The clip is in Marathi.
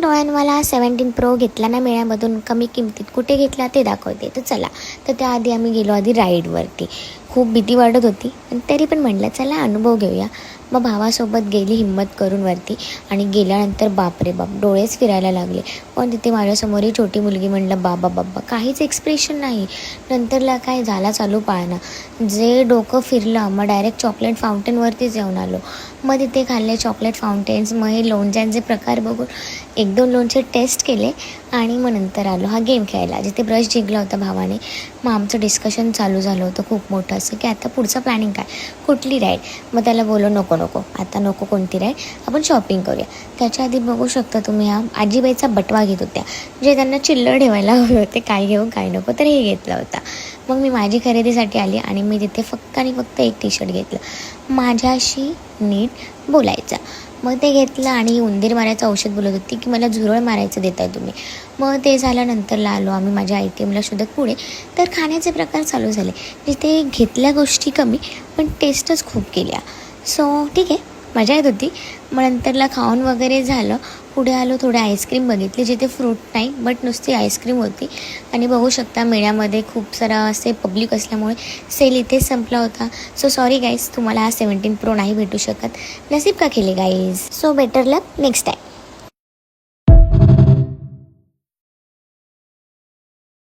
डोळ्यांवाला 17 प्रो घेतला ना मेळ्यामधून कमी किमतीत. कुठे घेतला ते दाखवते. तर चला, तर त्याआधी आम्ही गेलो आधी राईडवरती. खूप भीती वाटत होती पण तरी पण म्हटलं चला अनुभव घेऊया. मग भावासोबत गेली हिम्मत करून वरती आणि गेल्यानंतर बापरे बाप डोळेच फिरायला लागले. पण तिथे माझ्यासमोर छोटी मुलगी म्हणलं बाबा बाबा, काहीच एक्सप्रेशन नाही. नंतरला काय झाला चालू पाळणं, जे डोकं फिरलं मग डायरेक्ट चॉकलेट फाउंटेनवरतीच जाऊन आलो. मग तिथे खाल्ले चॉकलेट फाउंटेन्स. मग हे लोणच्यांचे प्रकार बघून 1-2 लोणचे टेस्ट केले आणि मग नंतर आलो हा गेम खेळायला, जिथे ब्रश जिंकला होता भावाने. मग आमचं डिस्कशन चालू झालं होतं खूप मोठं असं की आता पुढचं प्लॅनिंग काय, कुठली राईड. मग त्याला बोलो नको नको आता नको कोणती राईड, आपण शॉपिंग करूया. त्याच्या आधी बघू शकता तुम्ही हा आजीबाईचा बटवा घेत होत्या, जे त्यांना चिल्लर ठेवायला हवे होते काय घेऊ काय नको, तर हे घेतला होता. मग मी माझी खरेदीसाठी आली आणि मी तिथे फक्त आणि फक्त एक टी शर्ट घेतलं, माझ्याशी नीट बोलायचा. मग ते घेतलं आणि ही उंदीर मारायचं औषध बोलत होती की मला झुरळ मारायचं देताय तुम्ही. मग ते झाल्यानंतरला आलो आम्ही माझ्या आयटेमला शोधत पुढे. तर खाण्याचे प्रकार चालू झाले, जिथे घेतल्या गोष्टी कमी पण टेस्टच खूप केल्या. सो ठीक आहे, मजा येत होती. मग नंतरला खाऊन वगैरे झालं, पुढे आलो, थोडे आईस्क्रीम बघितली जिथे फ्रूट नाही बट नुसती आईस्क्रीम होती. आणि बघू शकता मेळ्यामध्ये खूप सारा असे पब्लिक असल्यामुळे सेल इथेच संपला होता. सो सॉरी गाईज, तुम्हाला हा 17 प्रो नाही भेटू शकत. नसीब का केले गाईज. सो बेटर लक नेक्स्ट टाईम.